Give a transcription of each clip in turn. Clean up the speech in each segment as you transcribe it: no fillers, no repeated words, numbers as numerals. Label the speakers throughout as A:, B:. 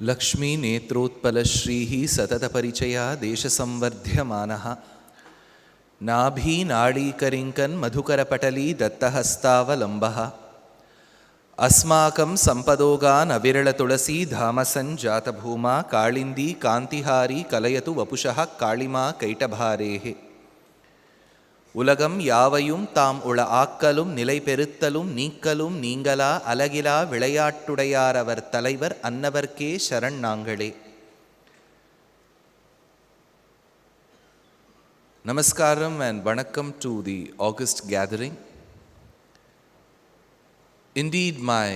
A: लक्ष्मी नेत्रोत्पलश्रीः सततपरिचया देशसंवर्ध्यमानः नाभी नाडीकरिङ्कन् मधुकरपटली दत्तहस्तावलम्बः अस्माकं सम्पदोगान् अविरलतुलसी धामसञ्जातभूमा काळिन्दी कान्तिहारी कलयतु वपुषः काळिमा कैटभारेः உலகம் யாவையும் தாம் உள ஆக்கலும் நிலை பெறுத்தலும் நீக்கலும் நீங்களா அலகிலா விளையாட்டுடையார் அவர் தலைவர் அன்னவர்க்கே சரண் நாங்களே. Namaskaram and Vanakkam to the August gathering. Indeed, my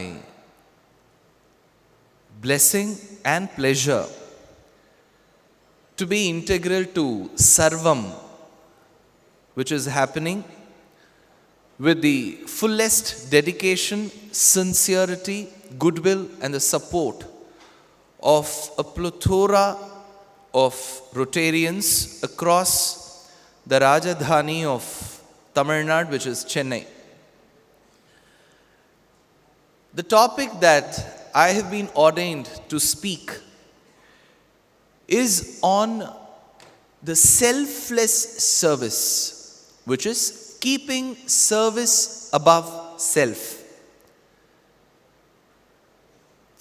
A: blessing and pleasure to be integral to Sarvam, which is happening with the fullest dedication, sincerity, goodwill and the support of a plethora of Rotarians across the Rajadhani of Tamil Nadu, which is Chennai. The topic that I have been ordained to speak is on the selfless service, which is keeping service above self.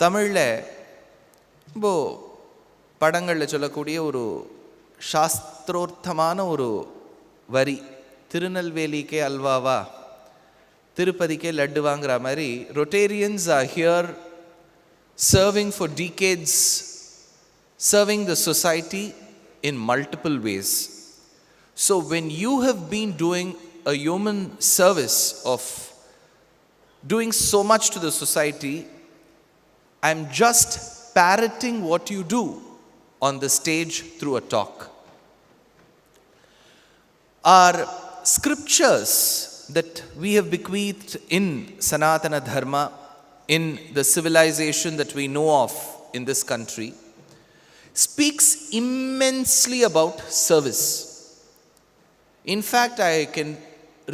A: தமிழில் இப்போ படங்களில் சொல்லக்கூடிய ஒரு சாஸ்திரோர்த்தமான ஒரு வரி, திருநெல்வேலிக்கே அல்வாவா திருப்பதிக்கே லட்டு வாங்குற மாதிரி, Rotarians are here serving for decades, serving the society in multiple ways. So when you have been doing a human service of doing so much to the society, I'm just parroting what you do on the stage through a talk. Our scriptures that we have bequeathed in Sanatana Dharma, in the civilization that we know of in this country, speaks immensely about service. In fact, I can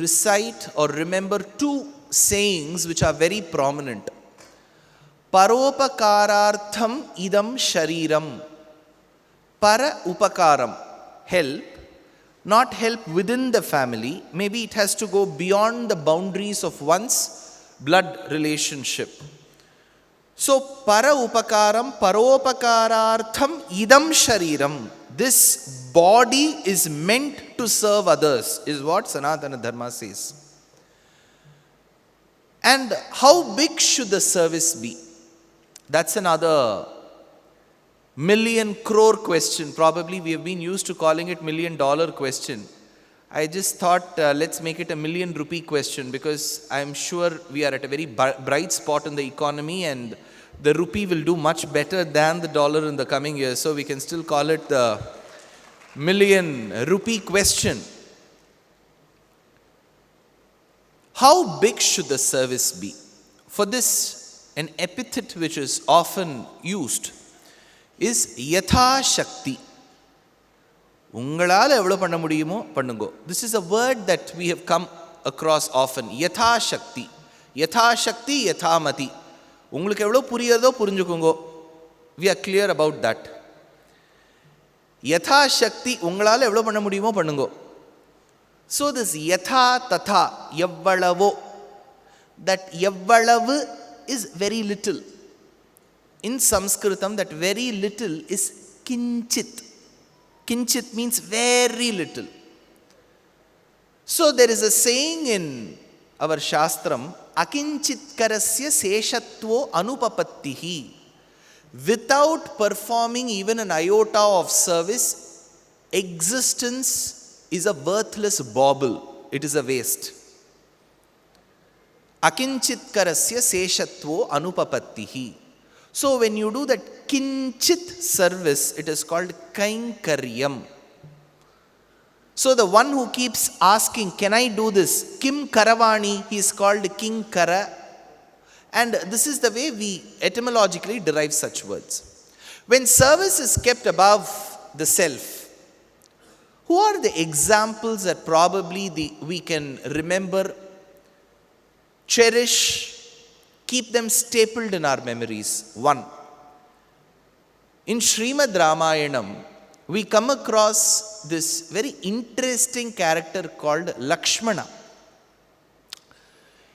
A: recite or remember two sayings which are very prominent. Paropakaram idam shariram. Para upakaram, help, not help within the family. Maybe it has to go beyond the boundaries of one's blood relationship. So, para upakaram, paropakarartham idam shariram. This body is meant to serve others, is what Sanatana Dharma says. And how big should the service be? That's another million crore question. Probably we have been used to calling it $1 million question. I just thought let's make it a $1 million question, because I'm sure we are at a very bright spot in the economy and the rupee will do much better than the dollar in the coming years. So we can still call it the $1 million rupee question. How big should the service be? For this, an epithet which is often used is Yatha Shakti. Ungalal evlo panna mudiyumo pannungo. This is a word that we have come across often. Yatha Shakti. Yatha Shakti, Yatha Mati. உங்களுக்கு எவ்வளோ புரியுறதோ புரிஞ்சுக்கோங்க. We are clear about that. யதா சக்தி, உங்களால் எவ்வளோ பண்ண முடியுமோ பண்ணுங்க. So this யதா ததா, எவ்வளவோ, that எவ்வளவு is very little. In Sanskritam, that very little is kinchit. Kinchit means very little. So there is a saying in our Shastram, akinchitkarasya seshatvo anupapattihi. Without performing even an iota of service, existence is a worthless bauble. It is a waste. Akinchitkarasya seshatvo anupapattihi. So when you do that kinchit service, it is called kainkaryam. So the one who keeps asking, can I do this? Kim Karavani, he is called King Kara. And this is the way we etymologically derive such words. When service is kept above the self, who are the examples that probably we can remember, cherish, keep them stapled in our memories? One, In Srimad Ramayanam, we come across this very interesting character called Lakshmana.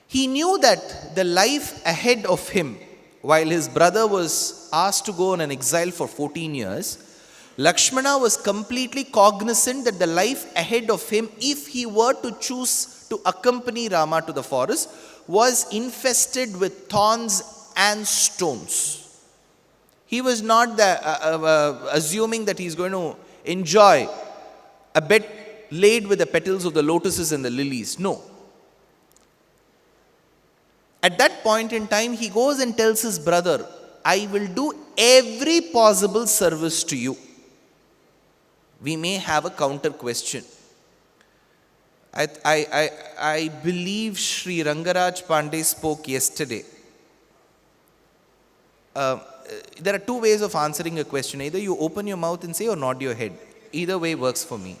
A: He knew that the life ahead of him, while his brother was asked to go on an exile for 14 years, Lakshmana was completely cognizant that the life ahead of him, if he were to choose to accompany Rama to the forest, was infested with thorns and stones. He was not assuming that he's going to enjoy a bed laid with the petals of the lotuses and the lilies. No. At that point in time, he goes and tells his brother, I will do every possible service to you. We may have a counter question. I believe Sri Rangaraj Pandey spoke yesterday. There are two ways of answering a question. Either you open your mouth and say or nod your head. Either way works for me.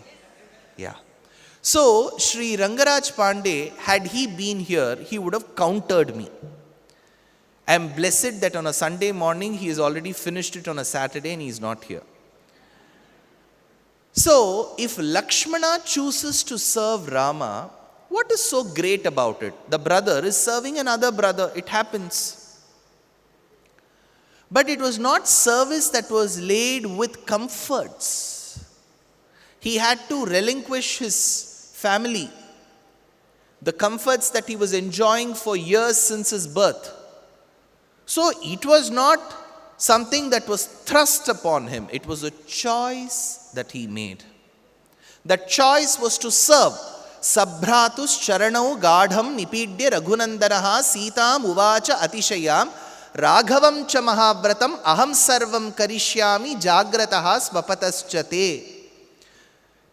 A: Yeah. So, Sri Rangaraj Pandey, had he been here, he would have countered me. I am blessed that on a Sunday morning, he has already finished it on a Saturday and he is not here. So, if Lakshmana chooses to serve Rama, what is so great about it? The brother is serving another brother. It happens. But it was not service that was laid with comforts. He had to relinquish his family, the comforts that he was enjoying for years since his birth. So it was not something that was thrust upon him. It was a choice that he made. That choice was to serve. Sabhratus charanau gadham nipidya raghunandaraha sitam uvacha atishayam raghavam cha mahavratam aham sarvam karishyami jagrataha svapatascha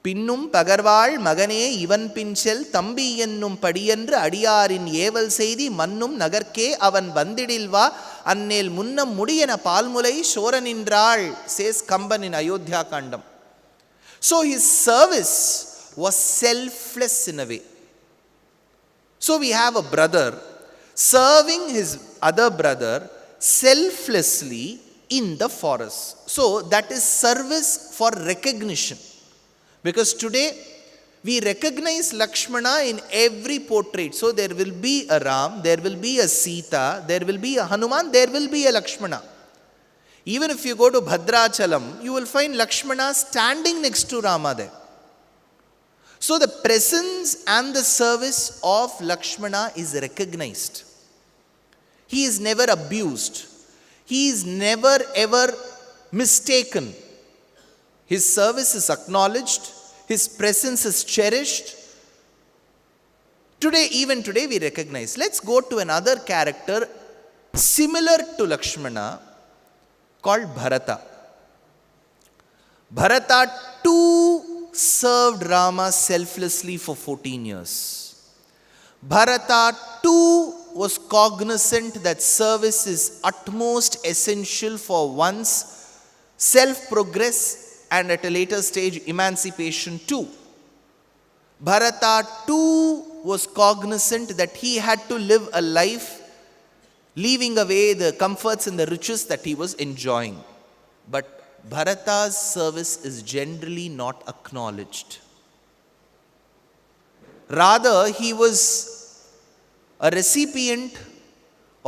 A: பின்னும் பகர்வாள் மகனே இவன் பின்செல் தம்பி என்னும் படியென்று அடியாரின் ஏவல் செய்தி மன்னும் நகர்க்கே அவன் வந்திடில் வா அன்னேல் முன்னம் முடியென பால்முலை சோரனின்றாள் says Kamban in Ayodhya Kandam. So his service was selfless in a way. So we have a brother serving his other brother selflessly in the forest. So that is service for recognition. Because today, we recognize Lakshmana in every portrait. So there will be a Ram, there will be a Sita, there will be a Hanuman, there will be a Lakshmana. Even if you go to Bhadrachalam, you will find Lakshmana standing next to Rama there. So the presence and the service of Lakshmana is recognized. He is never abused. He is never ever mistaken. His service is acknowledged. His presence is cherished. Today, even today, we recognize. Let's go to another character similar to Lakshmana called Bharata. Bharata too served Rama selflessly for 14 years. Bharata too was cognizant that service is utmost essential for one's self-progress and at a later stage, emancipation too. Bharata too was cognizant that he had to live a life leaving away the comforts and the riches that he was enjoying. But Bharata's service is generally not acknowledged. Rather, he was a recipient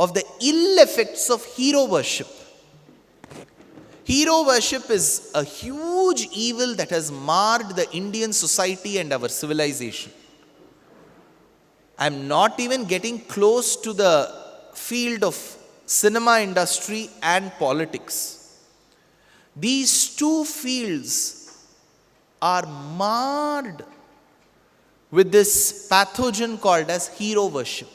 A: of the ill effects of hero worship. Hero worship is a huge evil that has marred the Indian society and our civilization. I am not even getting close to the field of cinema industry and politics. These two fields are marred with this pathogen called as hero worship.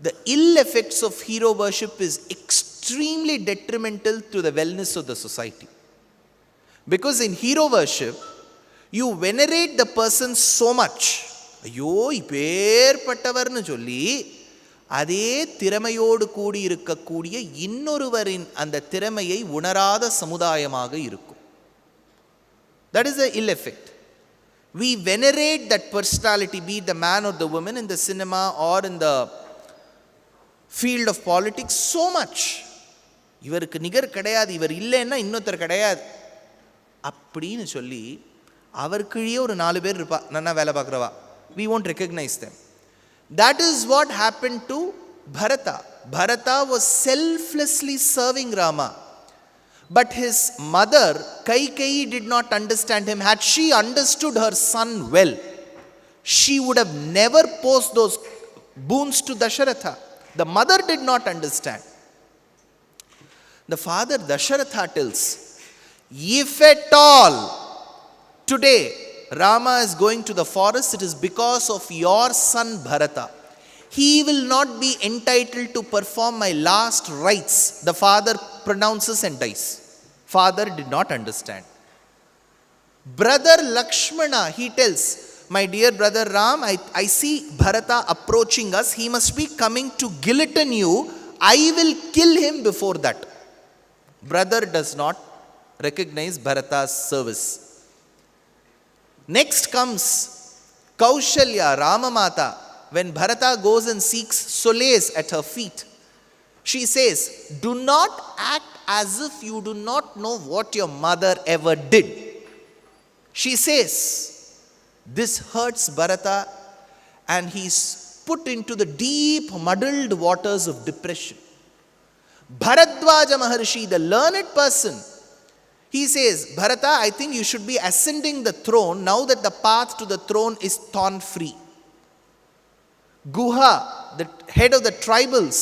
A: The ill effects of hero worship is extremely detrimental to the wellness of the society. Because in hero worship, you venerate the person so much. ஐயோ இப்பேற்பட்டவர்னு சொல்லி அதே திறமையோடு கூடி இருக்கக்கூடிய இன்னொருவரின் அந்த திறமையை உணராத சமுதாயமாக இருக்கும். That is the ill effect. We venerate that personality, be it the man or the woman in the cinema or in the field of politics so much இவருக்கு நிகர் கிடையாது, இவர் இல்லைன்னா இன்னொருத்தர் கிடையாது அப்படின்னு சொல்லி அவருக்குள்ளேயே ஒரு 4 பேர் இருப்பா, நன்னா வேலை பார்க்குறவா. We won't recognize them. That is what happened to Bharata. Bharata was selflessly serving Rama. But his mother, Kaikeyi, did not understand him. Had she understood her son well, she would have never posed those boons to Dasharatha. The mother did not understand. The father Dasharatha tells, if at all today Rama is going to the forest, it is because of your son Bharata. He will not be entitled to perform my last rites. The father pronounces and dies. Father did not understand. Brother Lakshmana, he tells, my dear brother Ram, I see Bharata approaching us. He must be coming to guillotine you. I will kill him before that. Brother does not recognize Bharata's service. Next comes Kaushalya, Ramamata. When Bharata goes and seeks solace at her feet, she says, do not act as if you do not know what your mother ever did. She says, this hurts Bharata, and he's put into the deep, muddled waters of depression. Bharadwaja Maharshi, the learned person, he says, Bharata, I think you should be ascending the throne now that the path to the throne is thorn free. Guha, the head of the tribals,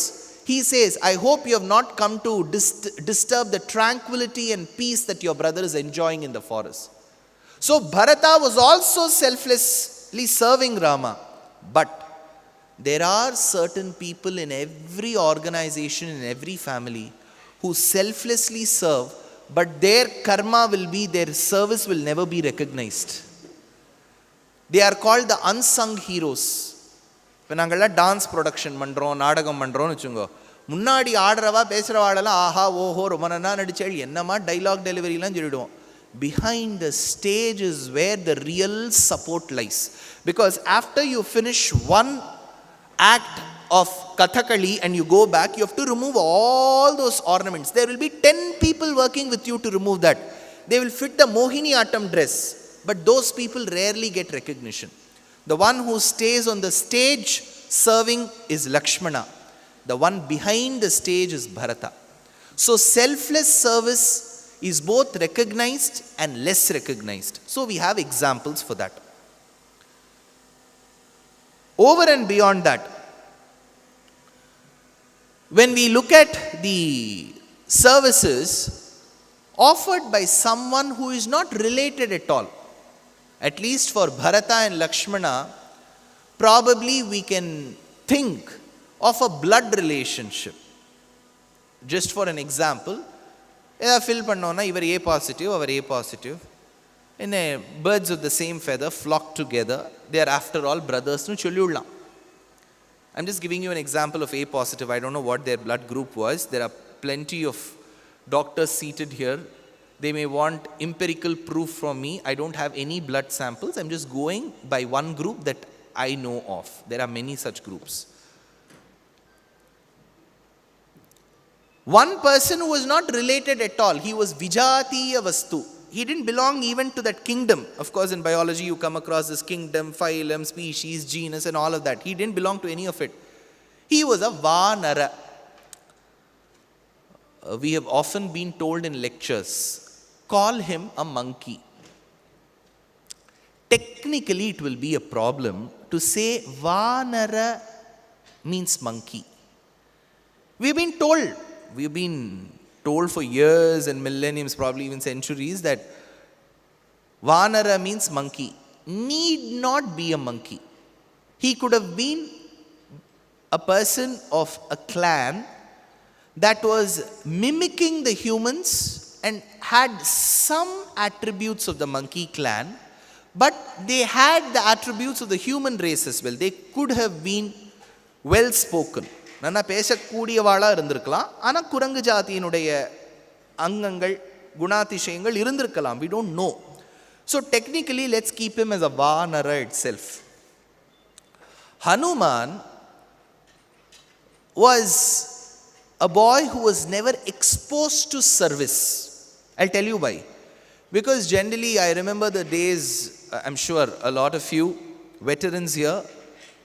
A: he says, I hope you have not come to disturb the tranquility and peace that your brother is enjoying in the forest. So Bharata was also selflessly serving Rama. But there are certain people in every organization, in every family, who selflessly serve, but their karma will be, their service will never be recognized. They are called the unsung heroes. இப்போ நாங்கள்லாம் dance production பண்ணுறோம், நாடகம் பண்ணுறோன்னு வச்சுக்கோ, முன்னாடி ஆடுறவா பேசுகிறவாடெல்லாம் ஆஹா ஓஹோ ரொம்ப நல்லா நடிச்சேள் என்னம்மா டைலாக் டெலிவரிலாம் சொல்லிவிடுவோம். Behind the stage is where the real support lies. Because after you finish one act of Kathakali and you go back, you have to remove all those ornaments. There will be 10 people working with you to remove that. They will fit the Mohini Attam dress, but those people rarely get recognition. The one who stays on the stage serving is Lakshmana. The one behind the stage is Bharata. So selfless service is both recognized and less recognized. So we have examples for that. Over and beyond that, when we look at the services offered by someone who is not related at all, at least for Bharata and Lakshmana, probably we can think of a blood relationship. Just for an example, fill pannona, ivar A positive, avar A positive. In birds of the same feather flock together. They are after all brothers nu solludlam. I'm just giving you an example of A positive. I don't know what their blood group was. There are plenty of doctors seated here. They may want empirical proof from me. I don't have any blood samples. I'm just going by one group that I know of. There are many such groups. One person who was not related at all, he was Vijatiya Vastu. He didn't belong even to that kingdom. Of course, in biology, you come across this kingdom, phylum, species, genus, and all of that. He didn't belong to any of it. He was a Vanara. We have often been told in lectures, call him a monkey. Technically, it will be a problem to say Vanara means monkey. We've been told for years and millenniums, probably even centuries, that Vanara means monkey. Need not be a monkey. He could have been a person of a clan that was mimicking the humans and had some attributes of the monkey clan, but they had the attributes of the human race as well. They could have been well spoken. நல்லா பேசக்கூடியவாளாக இருந்திருக்கலாம், ஆனால் குரங்கு ஜாதியினுடைய அங்கங்கள் குணாதிசயங்கள் இருந்திருக்கலாம். We don't know. So technically, let's keep him as a Vanara itself. Hanuman was a boy who was never exposed to service. I'll tell you why. Because generally, I remember the days, I'm sure a lot of you veterans here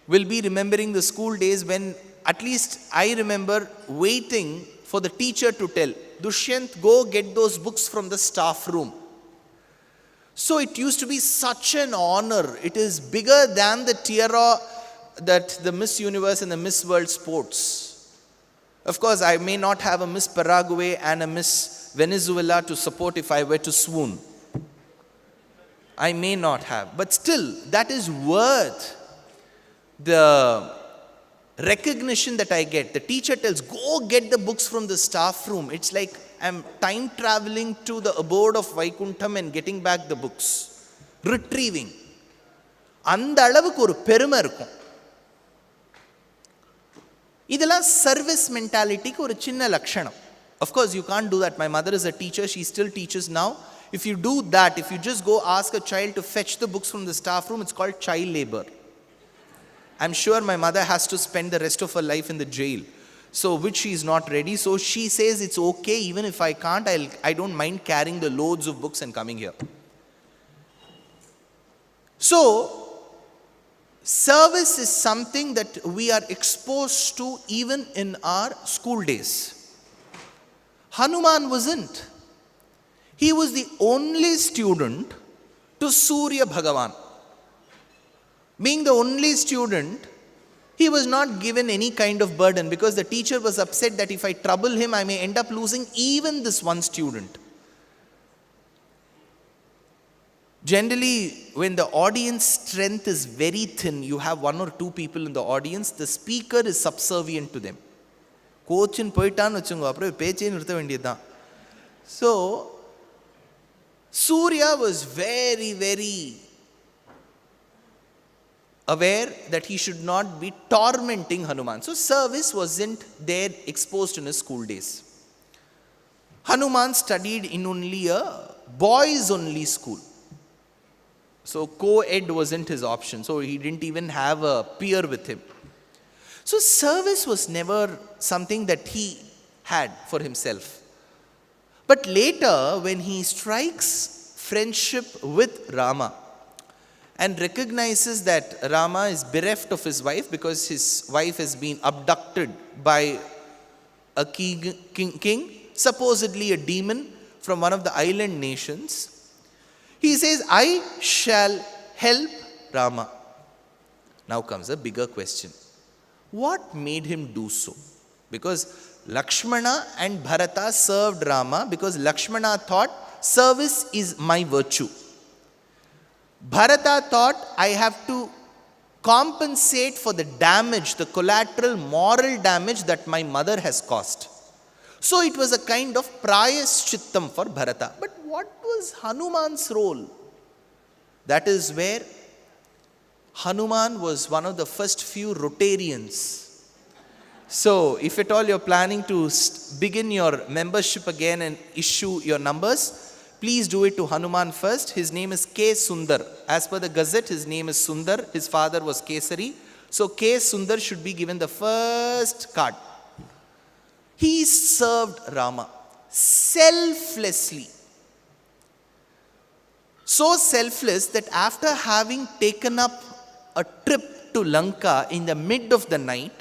A: will be remembering the school days when at least I remember waiting for the teacher to tell, Dushyant, go get those books from the staff room. So it used to be such an honor. It is bigger than the tiara that the Miss Universe and the Miss World sports. Of course, I may not have a Miss Paraguay and a Miss Venezuela to support if I were to swoon. I may not have. But still, that is worth the recognition that I get. The teacher tells, go get the books from the staff room. It's like I'm time traveling to the abode of Vaikuntham and getting back the books. Retrieving. அந்த அளவுக்கு ஒரு பெருமை இருக்கும். இதெல்லாம் service மென்டாலிட்டிக்கு ஒரு சின்ன லட்சணம். Of course, you can't do that. My mother is a teacher. She still teaches now. If you do that, if you just go ask a child to fetch the books from the staff room, it's called child labor. I'm sure my mother has to spend the rest of her life in the jail. So, which she is not ready. So, she says it's okay, even if I can't, I don't mind carrying the loads of books and coming here. So, service is something that we are exposed to even in our school days. Hanuman wasn't. He was the only student to Surya Bhagavan. Being the only student, he was not given any kind of burden because the teacher was upset that if I trouble him, I may end up losing even this one student. Generally, when the audience strength is very thin, you have one or two people in the audience, the speaker is subservient to them. Coachin poitan vachungo appo peche nirtha vendiyadha. So Surya was very, very aware that he should not be tormenting Hanuman. So service wasn't there exposed in his school days. Hanuman studied in only a boys only school. So co-ed wasn't his option. So he didn't even have a peer with him. So service was never something that he had for himself. But later, when he strikes friendship with Rama and recognizes that Rama is bereft of his wife because his wife has been abducted by a king, supposedly a demon from one of the island nations, he says, I shall help Rama. Now comes a bigger question. What made him do so? Because Lakshmana and Bharata served Rama because Lakshmana thought service is my virtue. Bharata thought I have to compensate for the damage, the collateral moral damage that my mother has caused. So it was a kind of prayaschittam for Bharata. But what was Hanuman's role? That is where Hanuman was one of the first few Rotarians. So if at all you're planning to begin your membership again and issue your numbers, please do it to Hanuman first. His name is K. Sundar. As per the Gazette, his name is Sundar. His father was Kesari. So K. Sundar should be given the first card. He served Rama selflessly. So selfless that after having taken up a trip to Lanka in the mid of the night,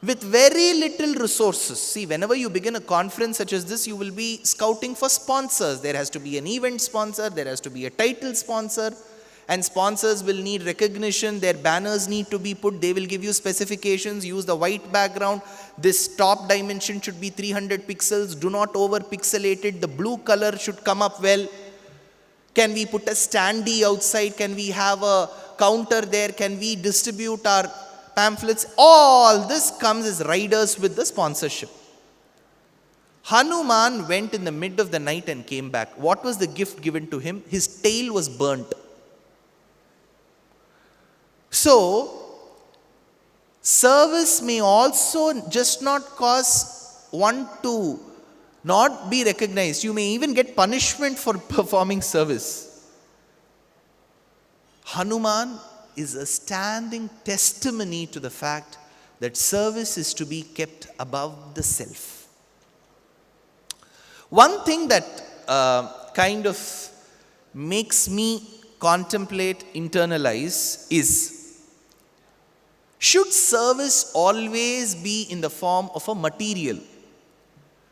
A: with very little resources. See, whenever you begin a conference such as this, you will be scouting for sponsors. There has to be an event sponsor, there has to be a title sponsor, and sponsors will need recognition. Their banners need to be put. They will give you specifications. Use the white background. This top dimension should be 300 pixels. Do not over pixelate it. The blue color should come up well. Can we put a standee outside? Can we have a counter there? Can we distribute our pamphlets? All this comes as riders with the sponsorship. Hanuman went in the mid of the night and came back. What was the gift given to him? His tail was burnt. So, service may also just not cause one to not be recognized. You may even get punishment for performing service. Hanuman is a standing testimony to the fact that service is to be kept above the self. One thing that kind of makes me contemplate, internalize is, should service always be in the form of a material?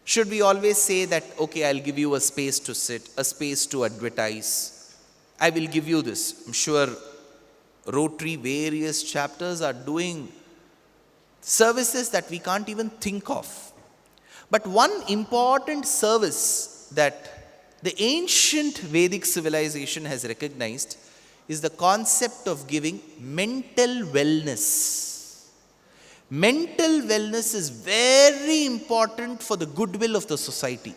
A: Should we always say that, okay, I'll give you a space to sit, a space to advertise, I will give you this. I'm sure Rotary various chapters are doing services that we can't even think of. But one important service that the ancient Vedic civilization has recognized is the concept of giving mental wellness. Mental wellness is very important for the goodwill of the society.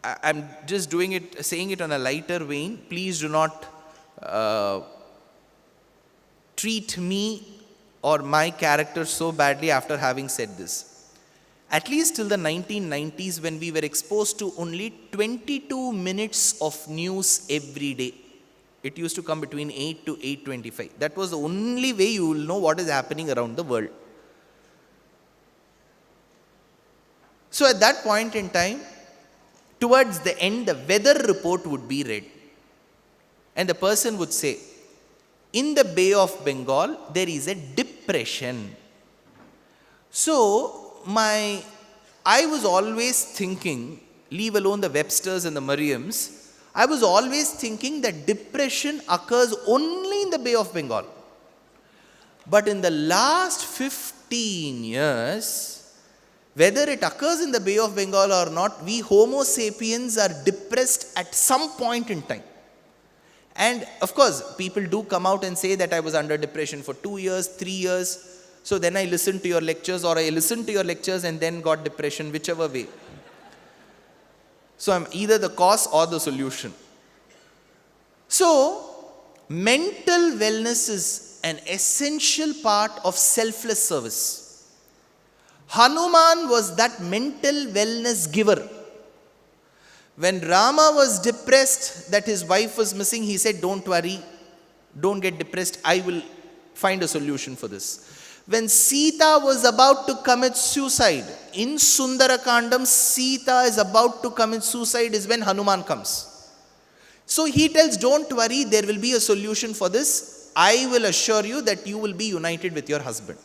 A: I'm just saying it on a lighter vein. Please do not treat me or my character so badly after having said this. At least till the 1990s, when we were exposed to only 22 minutes of news every day. It used to come between 8 to 8:25. That was the only way you will know what is happening around the world. So at that point in time, towards the end, the weather report would be read. And the person would say, in the Bay of Bengal, there is a depression. So, I was always thinking, leave alone the Websters and the Merriams, I was always thinking that depression occurs only in the Bay of Bengal. But in the last 15 years, whether it occurs in the Bay of Bengal or not, we Homo sapiens are depressed at some point in time. And of course, people do come out and say that I was under depression for 2 years, 3 years. So then I listened to your lectures, or I listened to your lectures and then got depression, whichever way. So I'm either the cause or the solution. So, mental wellness is an essential part of selfless service. Hanuman was that mental wellness giver. When Rama was depressed that his wife was missing, he said, don't worry, don't get depressed, I will find a solution for this. When Sita was about to commit suicide, in Sundarakandam, Sita is about to commit suicide is when Hanuman comes. So he tells, don't worry, there will be a solution for this. I will assure you that you will be united with your husband.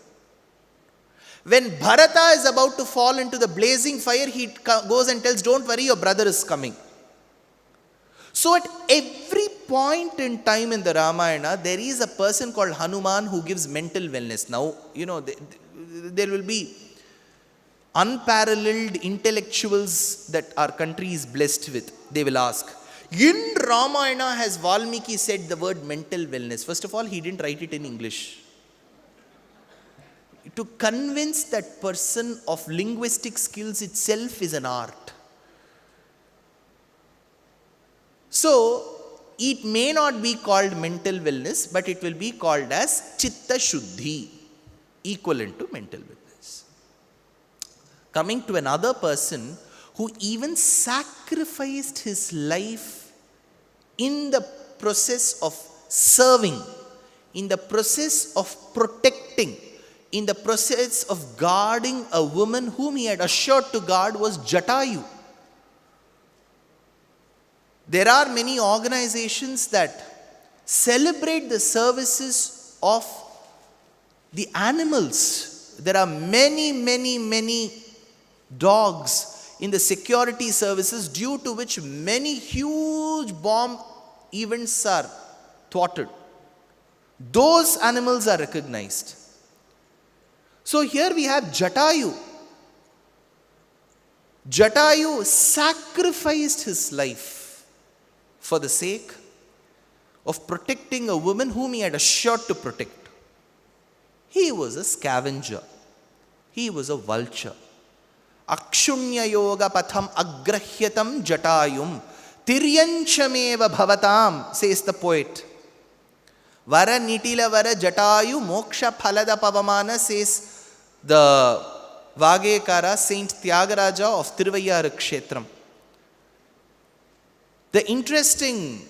A: When Bharata is about to fall into the blazing fire, he goes and tells, don't worry, your brother is coming. So at every point in time in the Ramayana, there is a person called Hanuman who gives mental wellness. Now, there will be unparalleled intellectuals that our country is blessed with. They will ask, in Ramayana has Valmiki said the word mental wellness? First of all, he didn't write it in English. To convince that person of linguistic skills itself is an art. So, it may not be called mental wellness, but it will be called as Chitta Shuddhi, equivalent to mental wellness. Coming to another person who even sacrificed his life in the process of serving, in the process of protecting, in the process of guarding a woman whom he had assured to guard, was Jatayu. There are many organizations that celebrate the services of the animals. There are many dogs in the security services, due to which many huge bomb events are thwarted. Those animals are recognized. So here we have Jatayu. Jatayu sacrificed his life for the sake of protecting a woman whom he had assured to protect. He was a scavenger. He was a vulture. Akshunya yoga patham agrahyatam jatayum tiryanchameva bhavatam, says the poet. Vara nitila vara jatayu moksha phalada pavamana, says the Vagekara, Saint Tyagaraja of Tiruvayyaru Kshetram. The interesting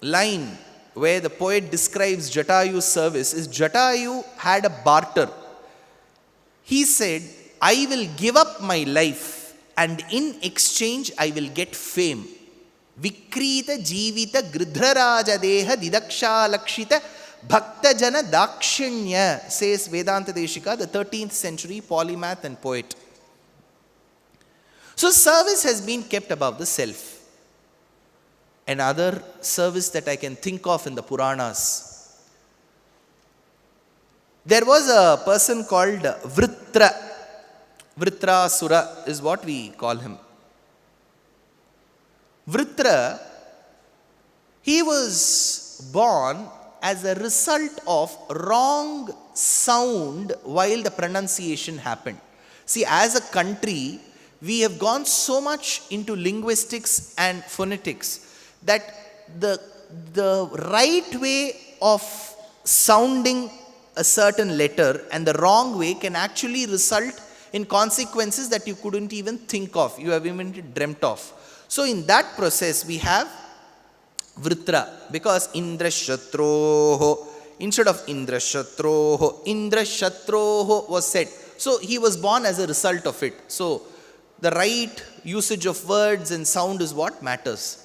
A: line where the poet describes Jatayu's service, is Jatayu had a barter. He said, I will give up my life and in exchange I will get fame. Vikrita jivita gridharaja deha didaksha lakshita bhakta jana dakshinya, says Vedanta Deshika, the 13th century polymath and poet. So service has been kept above the self. Another service that I can think of in the Puranas. There was a person called Vritra. Vritrasura is what we call him. Vritra, he was born as a result of wrong sound while the pronunciation happened. See, as a country, we have gone so much into linguistics and phonetics that the right way of sounding a certain letter and the wrong way can actually result in consequences that you couldn't even think of, you have even dreamt of. So in that process we have Vritra, because Indrashatroho, instead of Indrashatroho, Indrashatroho was said. So he was born as a result of it. So the right usage of words and sound is what matters.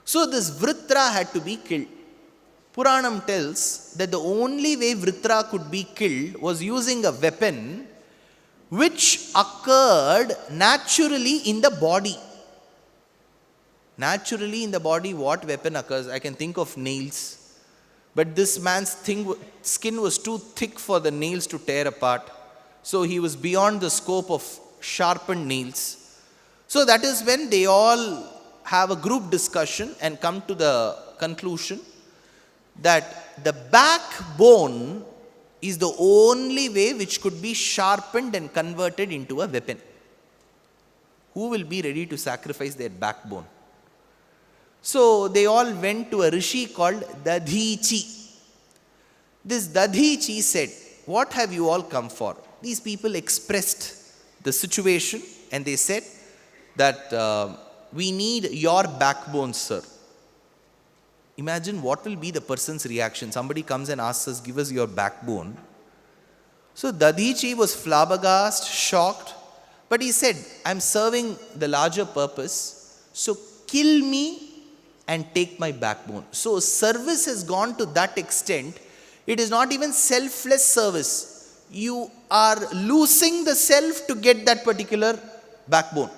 A: So this Vritra had to be killed. Puranam tells that the only way Vritra could be killed was using a weapon which occurred naturally in the body. Naturally in the body, what weapon occurs? I can think of nails. But this man's skin was too thick for the nails to tear apart. So he was beyond the scope of sharpened nails. So that is when they all have a group discussion and come to the conclusion that the backbone is the only way which could be sharpened and converted into a weapon. Who will be ready to sacrifice their backbone? So they all went to a rishi called Dadhichi. This Dadhichi said, what have you all come for? These people expressed the situation and they said that we need your backbone, sir. Imagine what will be the person's reaction. Somebody comes and asks us, give us your backbone. So Dadhichi was flabbergasted, shocked, but he said, I'm serving the larger purpose, so kill me and take my backbone. So service has gone to that extent. It is not even selfless service. You are losing the self to get that particular backbone.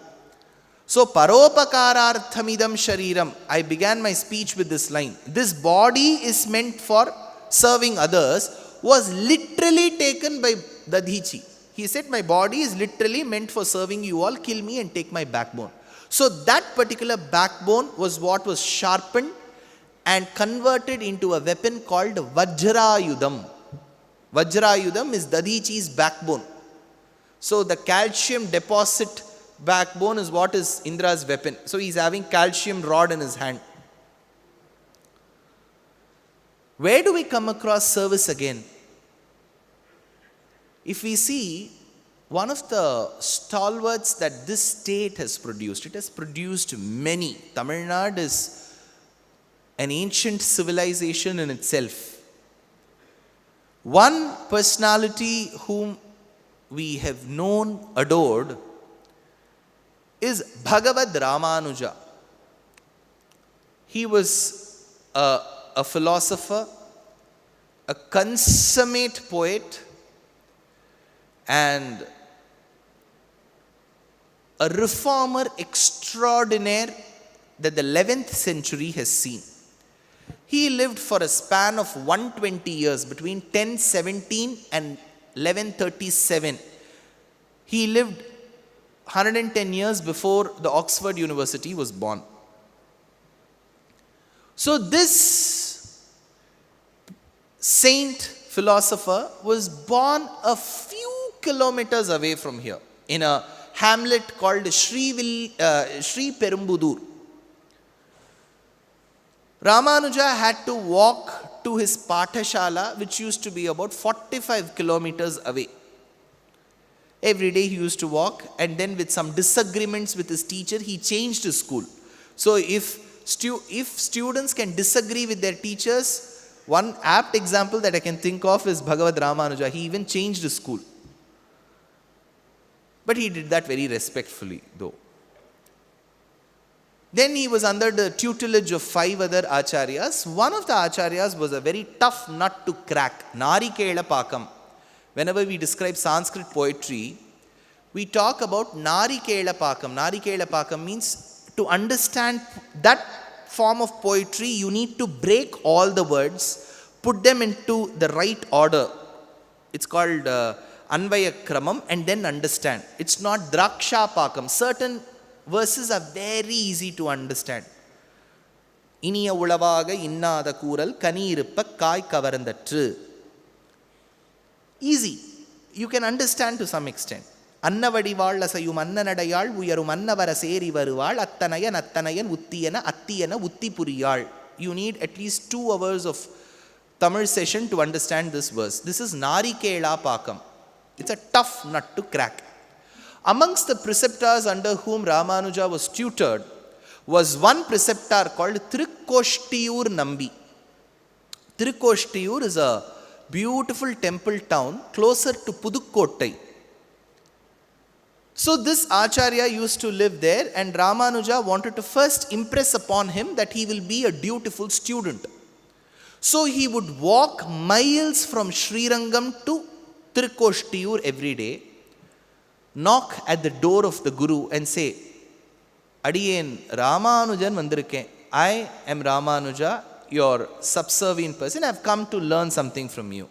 A: So Paropakararthamidam shariram. I began my speech with this line. This body is meant for serving others, was literally taken by Dadhichi. He said, my body is literally meant for serving you all, kill me and take my backbone. So that particular backbone was what was sharpened and converted into a weapon called Vajrayudham. Vajrayudham is Dadhichi's backbone. So the calcium deposit backbone is what is Indra's weapon. So he's having calcium rod in his hand. Where do we come across service again? If we see, one of the stalwarts that this state has produced, it has produced many. Tamil Nadu is an ancient civilization in itself. One personality whom we have known, adored, is Bhagavad Ramanuja. He was a philosopher, a consummate poet, and a reformer extraordinaire that the 11th century has seen. He lived for a span of 120 years, between 1017 and 1137. He lived 110 years before the Oxford University was born. So this saint philosopher was born a few kilometers away from here in a hamlet called Sri Perumbudur. Ramanuja had to walk to his Pathashala, which used to be about 45 kilometers away. Every day he used to walk, and then with some disagreements with his teacher, he changed his school. So if If students can disagree with their teachers, one apt example that I can think of is Bhagavad Ramanuja. He even changed his school. But he did that very respectfully, though. Then he was under the tutelage of 5 other acharyas. One of the acharyas was a very tough nut to crack, Paropakaram. Whenever we describe Sanskrit poetry, we talk about Paropakaram. Paropakaram means to understand that form of poetry, you need to break all the words, put them into the right order. It's called Anvaya Kramam, and then understand. It's not Draksha Pakam. Certain verses are very easy to understand. Iniya ulavaga innada kooral kaniruppa kai kavarandhatru. Easy. You can understand to some extent. Annavadival asayum annanadayal uyarum annavara seri varuval attanayan uttiyana uttipuriyal. You need at least 2 hours of Tamil session to understand this verse. This is Narikela Pakam. It's a tough nut to crack. Amongst the preceptors under whom Ramanuja was tutored was one preceptor called Tirukoshtiyur Nambi. Tirukoshtiyur is a beautiful temple town closer to Pudukkottai. So this Acharya used to live there, and Ramanuja wanted to first impress upon him that he will be a dutiful student. So he would walk miles from Srirangam to Tirukoshtiyur every day, knock at the door of the Guru and say, Adiyen Ramanujan vandirukken. I am Ramanuja, your subservient person. I have come to learn something from you.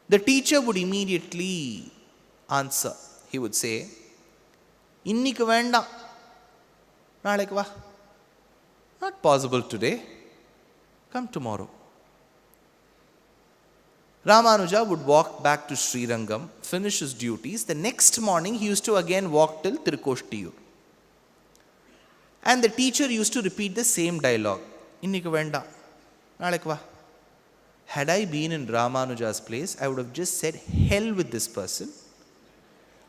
A: The teacher would immediately answer. He would say, Innikku vendam, naalaikku va. Not possible today. Come tomorrow. Ramanuja would walk back to Srirangam, finish his duties. The next morning, he used to again walk till Tirukoshtiyur. And the teacher used to repeat the same dialogue. Innikku vendam, naalaikku va. Had I been in Ramanuja's place, I would have just said, hell with this person.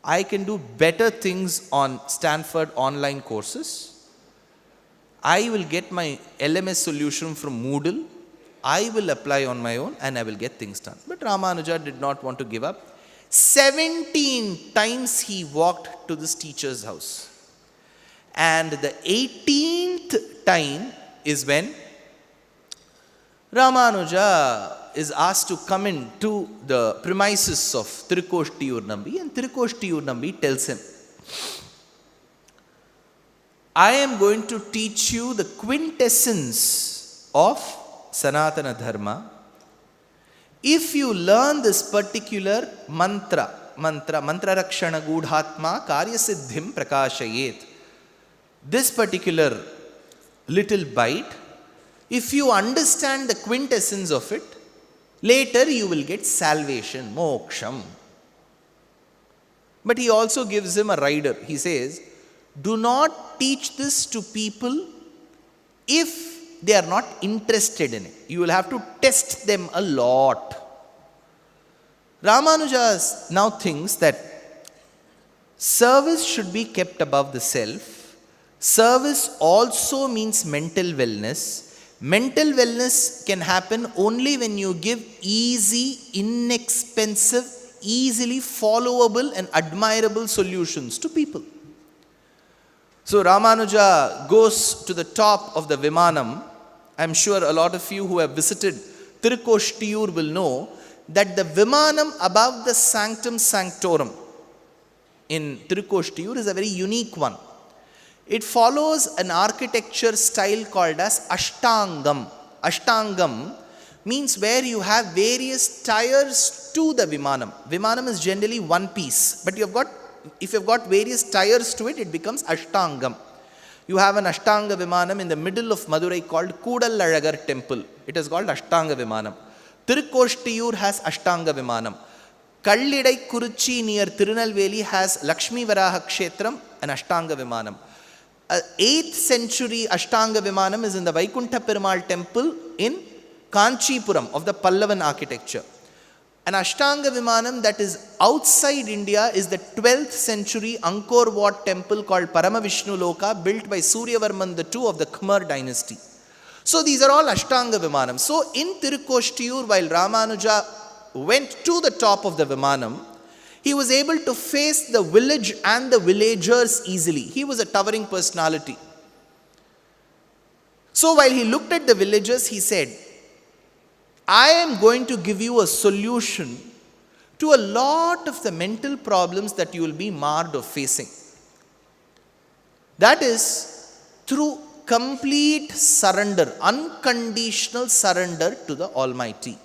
A: I can do better things on Stanford online courses. I will get my LMS solution from Moodle. I will apply on my own and I will get things done. But Ramanuja did not want to give up. 17 times he walked to this teacher's house. And the 18th time is when Ramanuja is asked to come into the premises of Tirukoshtiyur Nambi, and Tirukoshtiyur Nambi tells him, I am going to teach you the quintessence of Sanatana Dharma. If you learn this particular mantra rakshana gudhatma karya siddhim prakashayet, this particular little bite, if you understand the quintessence of it, later you will get salvation, moksham. But he also gives him a rider. He says, do not teach this to people if they are not interested in it. You will have to test them a lot. Ramanuja now thinks that service should be kept above the self. Service also means mental wellness. Mental wellness can happen only when you give easy, inexpensive, easily followable and admirable solutions to people. So Ramanuja goes to the top of the Vimanam. I'm sure a lot of you who have visited Tirukoshtiyur will know that the Vimanam above the Sanctum Sanctorum in Tirukoshtiyur is a very unique one. It follows an architecture style called as Ashtangam. Ashtangam means where you have various tiers to the Vimanam. Vimanam is generally one piece, but if you've got various tiers to it, it becomes Ashtangam. You have an Ashtanga Vimanam in the middle of Madurai called Kudallalagar Temple. It is called Ashtanga Vimanam. Tirukoshtiyur has Ashtanga Vimanam. Kallidai Kuruchi near Tirunelveli has Lakshmi Varaha Kshetram, an Ashtanga Vimanam. 8th century Ashtanga Vimanam is in the Vaikuntha Perumal temple in Kanchipuram of the Pallavan architecture. An Ashtanga Vimanam that is outside India is the 12th century Angkor Wat temple called Paramavishnu Loka, built by Suryavarman II of the Khmer dynasty. So these are all Ashtanga Vimanam. So in Tirukkoshtiyur, while Ramanuja went to the top of the Vimanam, he was able to face the village and the villagers easily. He was a towering personality. So while he looked at the villagers, he said, I am going to give you a solution to a lot of the mental problems that you will be marred of facing. That is through complete surrender, unconditional surrender to the Almighty.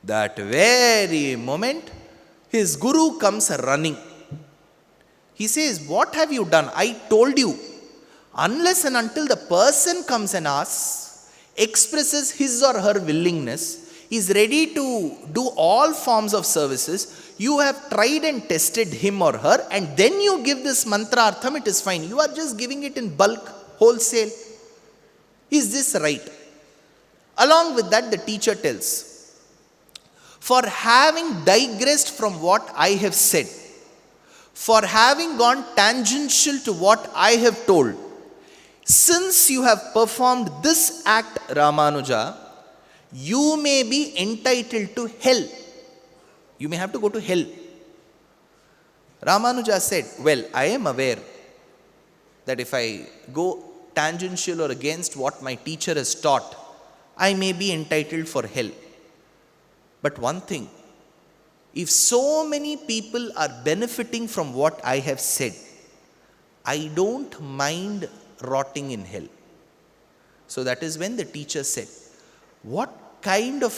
A: That very moment, his guru comes running. He says, what have you done? I told you, unless and until the person comes and asks, expresses his or her willingness, is ready to do all forms of services, you have tried and tested him or her, and then you give this mantra artham, it is fine. You are just giving it in bulk, wholesale. Is this right? Along with that, the teacher tells, for having digressed from what I have said, for having gone tangential to what I have told, since you have performed this act, Ramanuja, you may be entitled to hell. You may have to go to hell. Ramanuja said, well, I am aware that if I go tangential or against what my teacher has taught, I may be entitled for hell. But one thing, if so many people are benefiting from what I have said, I don't mind rotting in hell. So that is when the teacher said, what kind of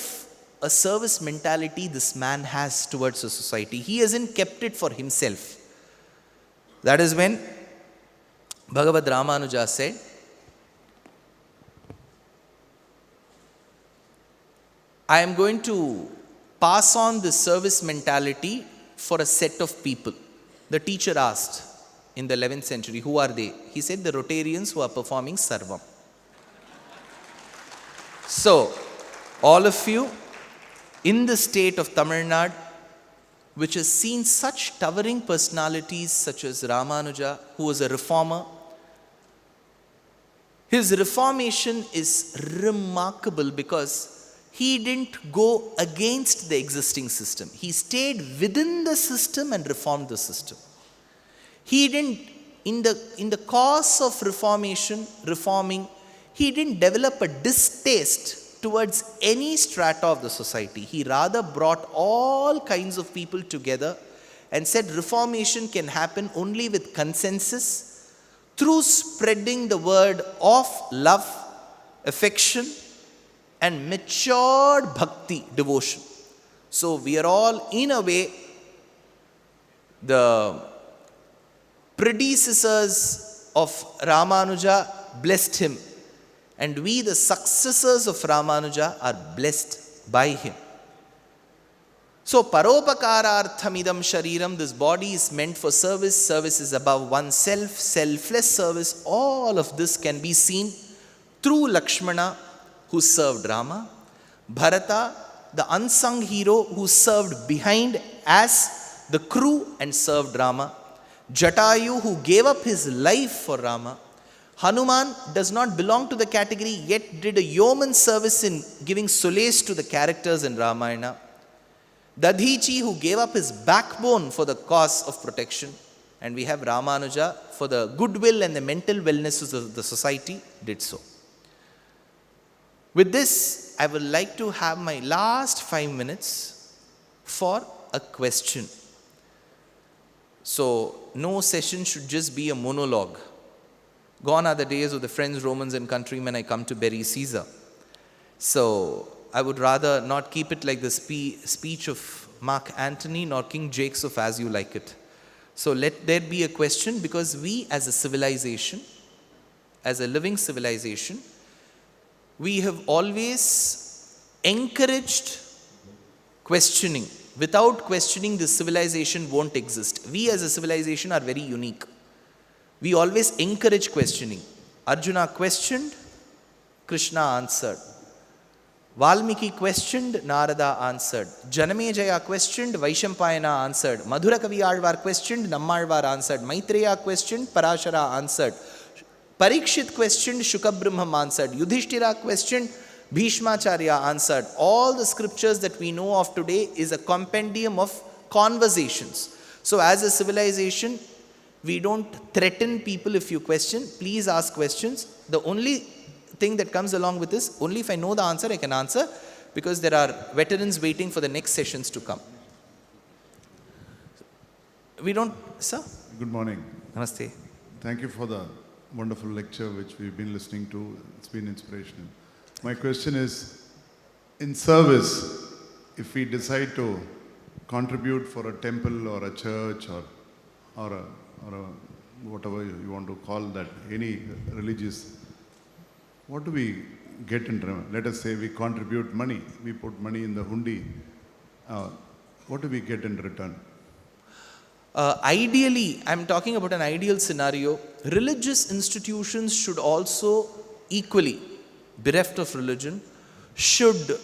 A: a service mentality this man has towards a society. He hasn't kept it for himself. That is when Bhagavad Ramanuja said, I am going to pass on this service mentality for a set of people. The teacher asked in the 11th century, who are they? He said, the Rotarians who are performing Sarvam. So, all of you in the state of Tamil Nadu, which has seen such towering personalities such as Ramanuja, who was a reformer, his reformation is remarkable because he didn't go against the existing system. He stayed within the system and reformed the system. He didn't, in the course of reforming, he didn't develop a distaste towards any strata of the society. He rather brought all kinds of people together and said reformation can happen only with consensus through spreading the word of love, affection, and matured bhakti, devotion. So we are all, in a way, the predecessors of Ramanuja blessed him, and we, the successors of Ramanuja, are blessed by him. So, Paropakaram shariram, this body is meant for service. Service is above oneself, selfless service. All of this can be seen through Lakshmana, who served Rama, Bharata, the unsung hero who served behind as the crew and served Rama, Jatayu, who gave up his life for Rama. Hanuman does not belong to the category, yet did a yeoman service in giving solace to the characters in Ramayana. Dadhichi, who gave up his backbone for the cause of protection. And we have Ramanuja, for the goodwill and the mental wellness of the society, did so. With this, I would like to have my last 5 minutes for a question. So, no session should just be a monologue. Gone are the days of the friends, Romans and countrymen, I come to bury Caesar. So, I would rather not keep it like the speech of Mark Antony nor King Jakes of As You Like It. So, let there be a question, because we as a civilization, as a living civilization, we have always encouraged questioning. Without questioning, this civilization won't exist. We as a civilization are very unique. We always encourage questioning. Arjuna questioned, Krishna answered. Valmiki questioned, Narada answered. Janamejaya questioned, Vaishampayana answered. Madhurakavi Alvar questioned, Nammalvar answered. Maitreya questioned, Parashara answered. Parikshit questioned, Shukabrahmam answered. Yudhishthira questioned, Bhishmacharya answered. All the scriptures that we know of today is a compendium of conversations. So as a civilization, we don't threaten people if you question. Please ask questions. The only thing that comes along with this, only if I know the answer, I can answer, because there are veterans waiting for the next sessions to come. We don't, sir?
B: Good morning.
A: Namaste.
B: Thank you for the wonderful lecture which we've been listening to. It's been inspirational. My question is, in service, if we decide to contribute for a temple or a church or a whatever you want to call that, any religious, what do we get in return? Let us say we contribute money, we put money in the hundi. What do we get in return?
A: Ideally, I'm talking about an ideal scenario, religious institutions should also equally, bereft of religion, should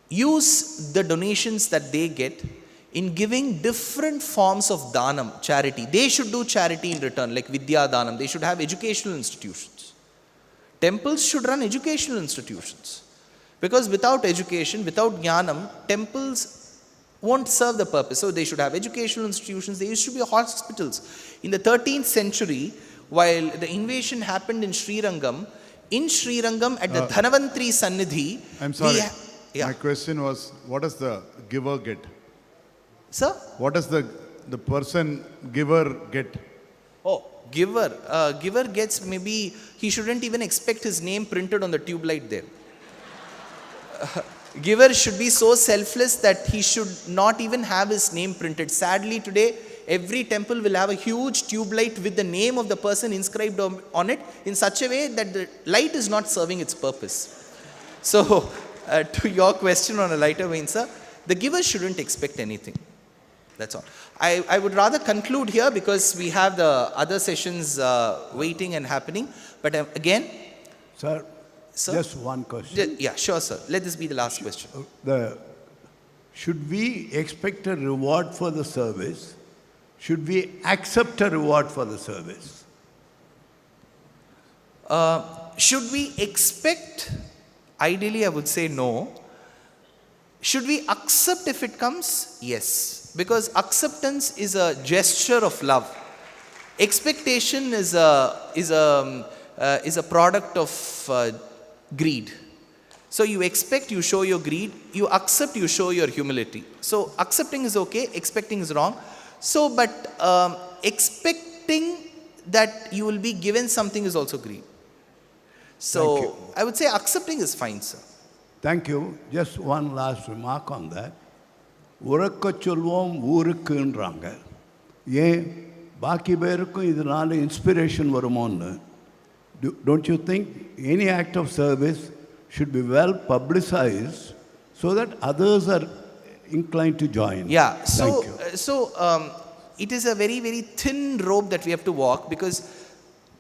A: use the donations that they get in giving different forms of dhanam, charity. They should do charity in return, like Vidya Dhanam. They should have educational institutions. Temples should run educational institutions. Because without education, without jnanam, temples won't serve the purpose. So they should have educational institutions. There used to be hospitals. In the 13th century, while the invasion happened in Srirangam at the Dhanavantri Sannidhi.
B: I'm sorry. My question was, what does the giver get?
A: Sir?
B: What does the person giver get?
A: Oh, giver gets, maybe he shouldn't even expect his name printed on the tube light there. Giver should be so selfless that he should not even have his name printed. Sadly today, every temple will have a huge tube light with the name of the person inscribed on it in such a way that the light is not serving its purpose. So, to your question on a lighter vein, sir, the giver shouldn't expect anything. That's all. I would rather conclude here because we have the other sessions waiting and happening. But again...
C: Sir, just one question.
A: Yeah, sure, sir. Let this be the last question.
C: Should we expect a reward for the service? Should we accept a reward for the service?
A: Should we expect? Ideally, I would say no. Should we accept if it comes? Yes. Because acceptance is a gesture of love. Expectation is a product of greed. So you expect, you show your greed. You accept, you show your humility. So accepting is okay, expecting is wrong. So, but expecting that you will be given something is also greed. So I would say accepting is fine, sir.
C: Thank you. Just one last remark on that. உறக்க சொல்வோம் ஊருக்குன்றாங்க. ஏன் பாக்கி பேருக்கும் இதனால inspiration வருமோன்னு. Don't you think any act of service should be well publicized so that others are inclined to join?
A: Yeah. So it is a very, very thin rope that we have to walk, because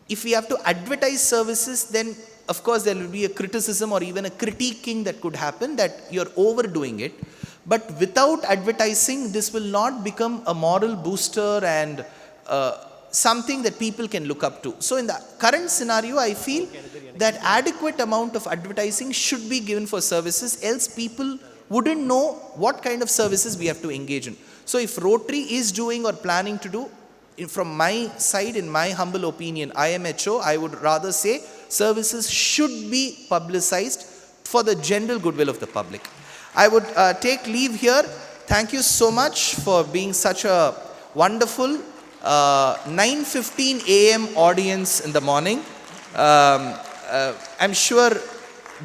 A: if we have to advertise services, then of course there will be a criticism or even a critiquing that could happen that you're overdoing it. But without advertising, this will not become a moral booster and something that people can look up to. So in the current scenario, I feel that adequate amount of advertising should be given for services, else people wouldn't know what kind of services we have to engage in. So if Rotary is doing or planning to do, from my side, in my humble opinion, IMHO, I would rather say services should be publicized for the general goodwill of the public. I would take leave here. Thank you so much for being such a wonderful 9:15 a.m. audience in the morning. I'm sure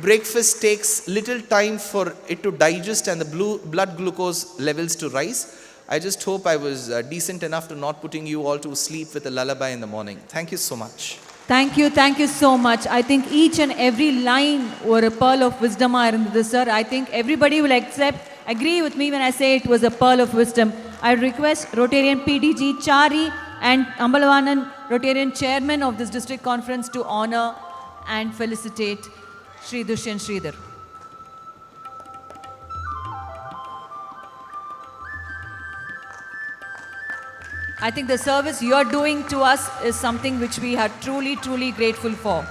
A: breakfast takes little time for it to digest and the blood glucose levels to rise. I just hope I was decent enough to not putting you all to sleep with a lullaby in the morning. Thank you so much.
D: Thank you so much. I think each and every line were a pearl of wisdom, sir. I think everybody will agree with me when I say it was a pearl of wisdom. I request Rotarian PDG Chari and Ambalavanan, Rotarian Chairman of this district conference, to honor and felicitate Shri Dushyant Sridhar. I think the service you are doing to us is something which we are truly, truly grateful for.